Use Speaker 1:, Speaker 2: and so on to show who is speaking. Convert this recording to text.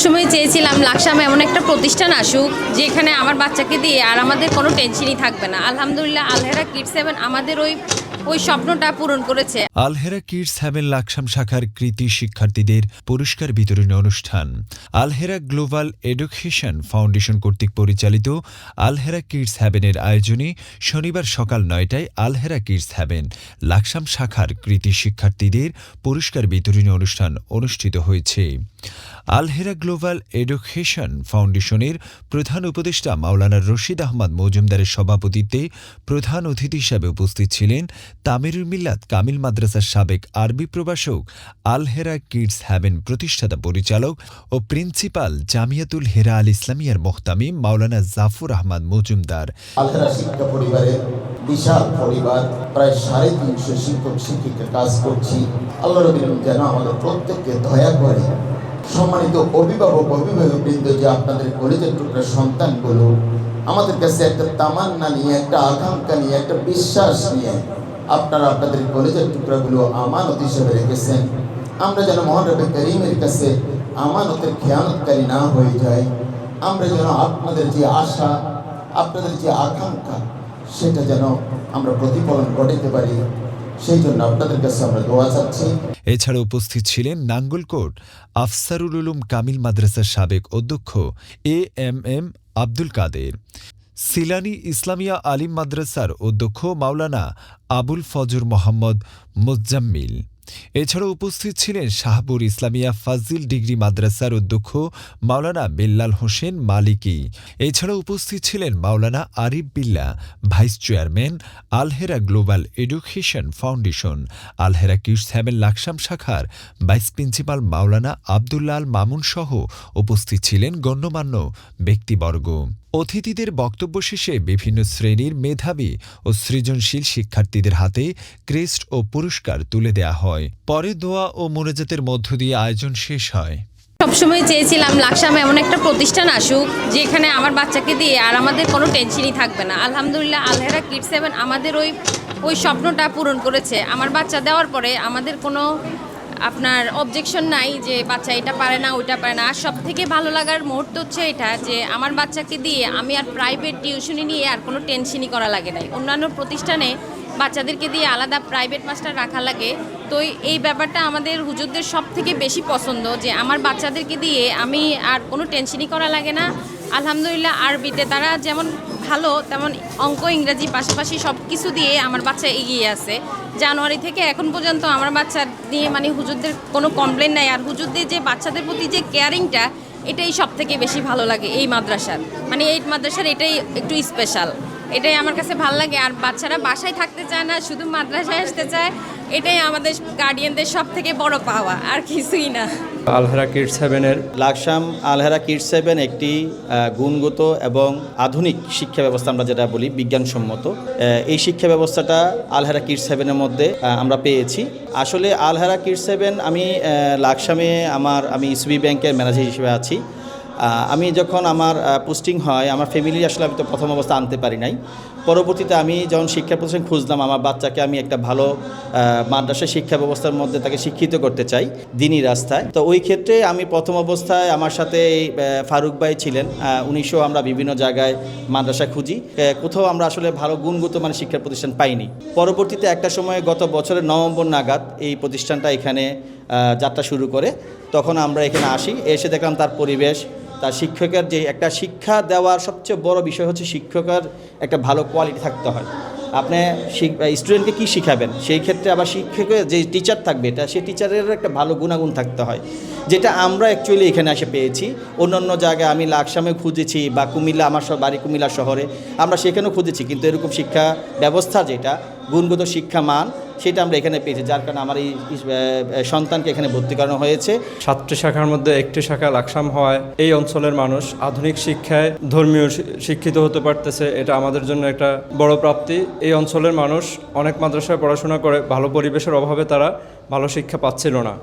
Speaker 1: সবসময় চেয়েছিলাম লাকসামে এমন একটা প্রতিষ্ঠান আসুক যেখানে আমার বাচ্চাকে দিয়ে আর আমাদের কোনো টেনশনই থাকবে না। আলহামদুলিল্লাহ আলহেরা কিডস হেভেন আমাদের ওই স্বপ্নটা পূরণ করেছে।
Speaker 2: আলহেরা কিডস হেভেন লাকসাম শাখার কৃতি শিক্ষার্থীদের পুরস্কার বিতরণী অনুষ্ঠান আলহেরা গ্লোবাল এডুকেশন ফাউন্ডেশন কর্তৃক পরিচালিত আলহেরা কিডস হেভেনের আয়োজনে শনিবার সকাল ৯টায় আলহেরা কিডস হেভেন লাকসাম শাখার কৃতি শিক্ষার্থীদের পুরস্কার বিতরণী অনুষ্ঠান অনুষ্ঠিত হয়েছে। আলহেরা গ্লোবাল এডুকেশন ফাউন্ডেশনের প্রধান উপদেষ্টা মাওলানা রশিদ আহমদ মজুমদারের সভাপতিত্বে প্রধান অতিথি হিসাবে উপস্থিত ছিলেন তামিরুল মিল্লাত কামিল মাদ্রাসার সাবেক আরবি প্রভাষক, আলহেরা কিডস হেভেন প্রতিষ্ঠাতা পরিচালক ও প্রিন্সিপাল জামিয়াতুল হেরা আল ইসলামিয়ার মোহতামিম মাওলানা জাফর আহমদ মজুমদার।
Speaker 3: আলহেরা শিক্ষা পরিবারের বিশাল পরিবার, প্রায় ৩৫০ শিক্ষক শিক্ষিকা কাজ করছি। আল্লাহ রাব্বুল যেন আমাদের প্রত্যেককে দয়া করে। সম্মানিত অভিভাবক অভিভাবকবৃন্দ, যে আপনাদের কলেজের টুকরা সন্তানগুলো আমাদের কাছে একটা তামান্না নিয়ে, একটা আকাঙ্ক্ষা নিয়ে, একটা বিশ্বাস নিয়ে আপনারা আপনাদের কলেজের টুকরাগুলো আমানত হিসেবে রেখেছেন। আমরা যেন মহান রব্বে করিমের কাছে আমানতের খেয়ানতকারী না হয়ে যায়। আমরা যেন আপনাদের যে আশা, আপনাদের যে আকাঙ্ক্ষা, সেটা যেন আমরা প্রতিফলন ঘটাতে পারি, সেই জন্য আপনাদের কাছে আমরা দোয়া চাচ্ছি।
Speaker 2: এছাড়া উপস্থিত ছিলেন নাঙ্গলকোট আফসারুল উলুম কামিল মাদ্রাসার সাবেক অধ্যক্ষ এএমএম আব্দুল কাদের, সিলানি ইসলামিয়া আলিম মাদ্রাসার অধ্যক্ষ মাওলানা আবুল ফজর মোহাম্মদ মুজ্জাম্মিল। এছাড়া উপস্থিত ছিলেন শাহপুর ইসলামিয়া ফাজিল ডিগ্রি মাদ্রাসার অধ্যক্ষ মাওলানা বিল্লাল হোসেন মালিকি। এছাড়া উপস্থিত ছিলেন Maulana Arif Billah, vice chairman Alhera global education foundation Alhera kids heaven Laksam শাখার ভাইস প্রিন্সিপাল মাওলানা আবদুল্লাহ আল মামুন সহ উপস্থিত ছিলেন গণ্যমান্য ব্যক্তিবর্গ। অতিথিদের বক্তব্য শেষে বিভিন্ন শ্রেণীর মেধাবী ও সৃজনশীল শিক্ষার্থীদের হাতে ক্রেস্ট ও পুরস্কার তুলে দেয়া হয়। পরে দোয়া ও মোনাজাতের মধ্য দিয়ে আয়োজন শেষ হয়।
Speaker 1: সবসময় চেয়েছিলাম লাকসামে এমন একটা প্রতিষ্ঠান আসুক যেখানে আমার বাচ্চাকে দিয়ে আর আমাদের কোনো টেনশনই থাকবে না। আলহামদুলিল্লাহ আলহেরা কিডস হেভেন আমাদের ওই স্বপ্নটা পূরণ করেছে। আমার বাচ্চা দেওয়ার পরে আমাদের কোনো আপনার অবজেকশন নাই যে বাচ্চা এটা পারে না, ওইটা পারে না। আর সব থেকে ভালো লাগার মুহূর্ত হচ্ছে এটা যে আমার বাচ্চাকে দিয়ে আমি আর প্রাইভেট টিউশনি নিয়ে আর কোনো টেনশনই করা লাগে নাই। অন্যান্য প্রতিষ্ঠানে বাচ্চাদেরকে দিয়ে আলাদা প্রাইভেট মাস্টার রাখা লাগে। তো এই ব্যাপারটা আমাদের হুজুরদের সব থেকে বেশি পছন্দ যে আমার বাচ্চাদেরকে দিয়ে আমি আর কোনো টেনশনই করা লাগে না। আলহামদুলিল্লাহ আরবিতে তারা যেমন ভালো, তেমন অঙ্ক ইংরেজি পাশাপাশি সব কিছু দিয়ে আমার বাচ্চা এগিয়ে আছে। জানুয়ারি থেকে এখন পর্যন্ত আমার বাচ্চা নিয়ে মানে হুজুরদের কোনো কমপ্লেন নাই। আর হুজুরদের যে বাচ্চাদের প্রতি যে কেয়ারিংটা, এটাই সব থেকে বেশি ভালো লাগে এই মাদ্রাসার। মানে এই মাদ্রাসার এটাই একটু স্পেশাল, এটাই আমার কাছে ভালো লাগে। আর বাচ্চারা বাসায় থাকতে চায় না, শুধু মাদ্রাসায় আসতে চায়, এটাই আমাদের গার্ডিয়ানদের সব থেকে বড় পাওয়া, আর কিছুই না।
Speaker 4: আলহেরা কিডস হেভেনের
Speaker 5: লাকসাম আলহেরা কিডস হেভেন একটি গুণগত এবং আধুনিক শিক্ষা ব্যবস্থা, আমরা যেটা বলি বিজ্ঞানসম্মত, এই শিক্ষা ব্যবস্থাটা আলহেরা কিডস হেভেনের মধ্যে আমরা পেয়েছি। আসলে আলহেরা কিডস হেভেন আমি লাকসামে আমি ইসবি ব্যাংকের ম্যানেজার হিসেবে আছি। আমি যখন আমার পোস্টিং হয়, আমার ফ্যামিলি আসলে আমি তো প্রথম অবস্থা আনতে পারি নাই। পরবর্তীতে আমি যখন শিক্ষা প্রতিষ্ঠান খুঁজলাম, আমার বাচ্চাকে আমি একটা ভালো মাদ্রাসা শিক্ষা ব্যবস্থার মধ্যে তাকে শিক্ষিত করতে চাই দিনী রাস্তায়। তো ওই ক্ষেত্রে আমি প্রথম অবস্থায় আমার সাথে এই ফারুক ভাই ছিলেন, উনিশও আমরা বিভিন্ন জায়গায় মাদ্রাসা খুঁজি, কোথাও আমরা আসলে ভালো গুণগত মানে শিক্ষা প্রতিষ্ঠান পাইনি। পরবর্তীতে একটা সময় গত বছরের নভেম্বর নাগাদ এই প্রতিষ্ঠানটা এখানে যাত্রা শুরু করে। তখন আমরা এখানে আসি, এসে দেখলাম তার পরিবেশ, তার শিক্ষকের যে একটা শিক্ষা দেওয়ার সবচেয়ে বড় বিষয় হচ্ছে শিক্ষকের একটা ভালো কোয়ালিটি থাকতে হয়। আপনি স্টুডেন্টকে কী শিখাবেন, সেই ক্ষেত্রে আবার শিক্ষকের যে টিচার থাকবে এটা সেই টিচারের একটা ভালো গুণাগুণ থাকতে হয়, যেটা আমরা অ্যাকচুয়ালি এখানে এসে পেয়েছি। অন্য জায়গায় আমি লাকসামে খুঁজেছি বা কুমিল্লা, আমার বাড়ি কুমিল্লা শহরে, আমরা সেখানেও খুঁজেছি, কিন্তু এরকম শিক্ষা ব্যবস্থা যেটা গুণগত শিক্ষা মান, সেটা আমরা এখানে পেয়েছি, যার কারণে আমার এই সন্তানকে এখানে ভর্তি করানো হয়েছে। 7টি
Speaker 4: শাখার মধ্যে একটি শাখা লাকসাম হওয়ায় এই অঞ্চলের মানুষ আধুনিক শিক্ষায় ধর্মীয় শিক্ষিত হতে পারতেছে, এটা আমাদের জন্য একটা বড় প্রাপ্তি। এই অঞ্চলের মানুষ অনেক মাদ্রাসায় পড়াশোনা করে ভালো পরিবেশের অভাবে তারা ভালো শিক্ষা পাচ্ছিল না।